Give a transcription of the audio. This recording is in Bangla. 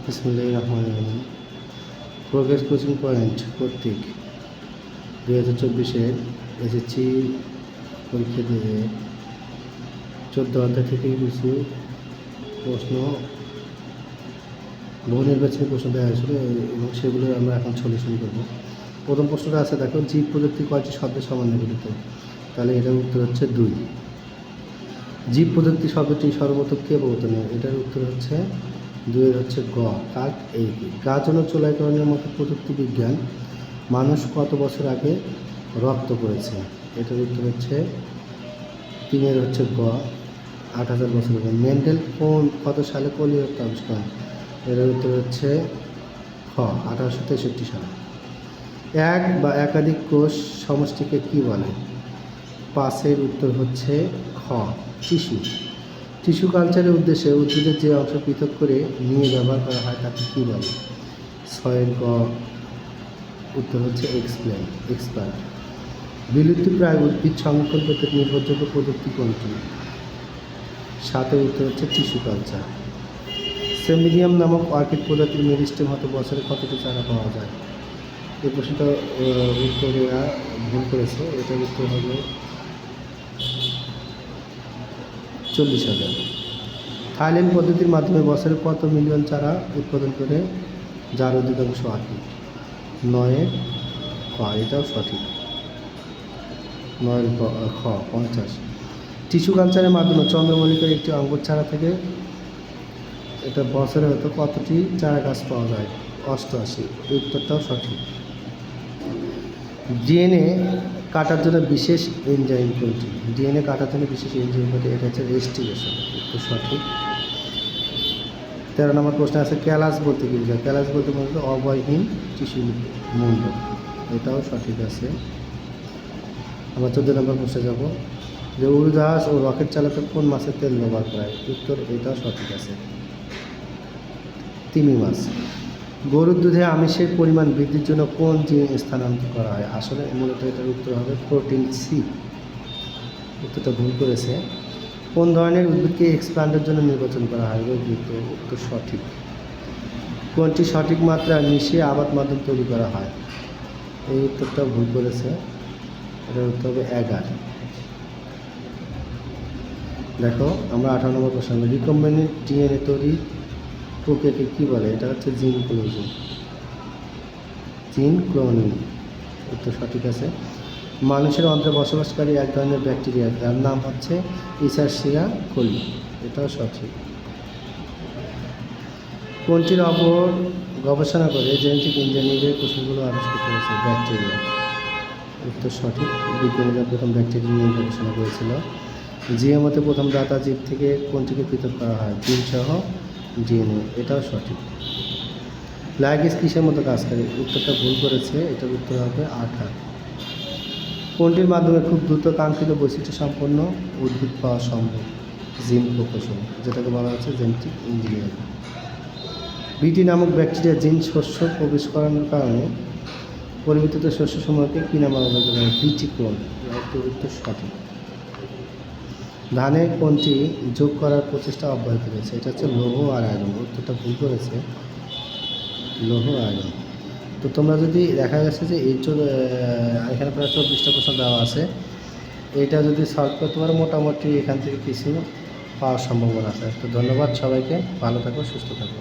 বিসমিল্লাহির রহমানির রহিম। প্রোগ্রেস কোচিং পয়েন্ট কর্তৃক 2024-এর এসএসসি পরীক্ষা দিয়ে 14 অধ্যায় থেকে কিছু প্রশ্ন বহু নির্বাচনী প্রশ্ন দেওয়া হয়েছিল এবং সেগুলো আমরা এখন সলিউশন করব। প্রথম প্রশ্নটা আছে, দেখো, জীব প্রযুক্তি কয়টি শব্দের সমন্বয়গঠিত? তাহলে এটার উত্তর হচ্ছে 2। জীব প্রযুক্তি শব্দটি সর্বপ্রথম কে প্রবর্তন? এটার উত্তর হচ্ছে 2 হচ্ছে গ, কার্ট এইকি। গাছ ও চোলাইকরণের মতো প্রযুক্তি বিজ্ঞান মানুষ কত বছর আগে রপ্ত করেছে? এটার উত্তর হচ্ছে 3 হচ্ছে গ, 8000 বছর আগে। মেন্ডেল কত সালে পলিওর আবিষ্কার? এটার উত্তর হচ্ছে খ, 1863 সালে। এক বা একাধিক কোষ সমষ্টিকে কি বলে? 5 উত্তর হচ্ছে খ, টিস্যু। টিস্যু কালচারের উদ্দেশ্যে উদ্ভিদের যে অংশ পৃথক করে নিয়ে ব্যবহার করা হয় তাকে কী বলে? 6 গ, উত্তর হচ্ছে এক্সপার্ট। বিলুপ্তিপ্রায় উদ্ভিদ সংরক্ষণ করতে নির্ভরযোগ্য প্রযুক্তি কোনটি? 7 উত্তর হচ্ছে টিস্যু কালচার। সেমিডিয়াম নামক অর্কিড প্রজাতির মেরিস্টেম হতে বছরে কতটি চারা পাওয়া যায়? এই প্রশ্নটা উত্তরেরা ভুল করেছে। এটার উত্তর হবে 40,000। থাইল্যান্ড পদ্ধতির মাধ্যমে বছরে কত মিলিয়ন চারা উৎপাদন করে, যার অধিকাংশ অর্কিড? 9 খ, এটাও সঠিক। 9 খ, 50। টিস্যু কালচারের মাধ্যমে চন্দ্রমল্লিকার একটি অঙ্কুর চারা থেকে এটা বছরে হয়তো কতটি চারা গাছ পাওয়া যায়? 88। এই উত্তরটাও সঠিক। ডিএনএ কাটার জন্য বিশেষ এনজাইম কোনটি? ডিএনএ কাটার জন্য বিশেষ এনজাইম কোনটি? এটা হচ্ছে রেস্টিগেশন। উত্তর সঠিক। 13 নম্বর প্রশ্ন আছে, ক্যালাস বলতে কি বোঝায়? ক্যালাস বলতে মূলত অবয়হীন টিস্যু মুন্ড। এটাও সঠিক আছে। আমরা 14 নম্বর প্রশ্নে যাব, যে উড়োজাহাজ ও রকেট চালাতে কোন মাছের তেল ব্যবহার করা হয়? উত্তর এটাও সঠিক আছে, তিমি মাছ। গরুর দুধে আমিষের পরিমাণ বৃদ্ধির জন্য কোন জিন স্থানান্তর করা হয়? আসলে মূলত এটার উত্তর হবে প্রোটিন সি। উত্তরটা ভুল করেছে। কোন ধরনের উদ্ভিদকে এক্সপ্লান্টের জন্য নির্বাচন করা হয়? উত্তর সঠিক। কোনটি সঠিক মাত্রা মিশিয়ে আবাদ মাধ্যম তৈরি করা হয়? এই উত্তরটা ভুল করেছে। এটার উত্তর হবে 11। দেখো, আমরা 18 নম্বর প্রশ্ন, রিকম্বিনেন্ট ডিএনএ তৈরি প্রক্রিয়াকে কী বলে? এটা হচ্ছে জিন ক্লোনিং। উত্তর সঠিক আছে। মানুষের অন্ত্রে বসবাসকারী এক ধরনের ব্যাকটেরিয়া, যার নাম হচ্ছে ইসারসিয়া কোলি। এটাও সঠিক। কোনটির ওপর গবেষণা করে জেনেটিক ইঞ্জিনিয়ারিংয়ের কৌশলগুলো আবিষ্কৃত হয়েছে? ব্যাকটেরিয়া। উত্তর সঠিক। বিজ্ঞানীরা প্রথম ব্যাকটেরিয়া নিয়ে গবেষণা করেছিল। জিএমওতে প্রথম দাতা জীব থেকে কোনটিকে পৃথক করা হয়? জিন সহ ডিএনএ। এটাও সঠিক। লাইগেজ কিসের মতো কাজ করে? উত্তরটা ভুল করেছে। এটার উত্তর হবে আঠা। কোনটির মাধ্যমে খুব দ্রুত কাঙ্ক্ষিত বৈশিষ্ট্য সম্পন্ন উদ্ভিদ পাওয়া সম্ভব? জিন প্রকৌশল, যেটাকে বলা হচ্ছে জেনেটিক ইঞ্জিনিয়ারিং। বিটি নামক ব্যাকটেরিয়া জিন শস্য প্রবেশ করানোর কারণে পরিবর্তিত শস্যসমূহকে কী নামে ব্যবহৃত করে? বিটি ক্লোন। উত্তর সঠিক। ধানে কোনটি যোগ করার প্রচেষ্টা অব্যাহত রয়েছে? এটা হচ্ছে লৌহ আর আয়রন। উত্তরটা ভুল করেছে, লৌহ আয়রন। তো তোমরা যদি দেখা গেছে যে এখানে প্রায় 24টা প্রশ্ন দেওয়া আছে, এটা যদি সলভ করতে পারো মোটামুটি এখান থেকে কিছু পাওয়ার সম্ভাবনা আছে। তো ধন্যবাদ সবাইকে, ভালো থাকো, সুস্থ থাকো।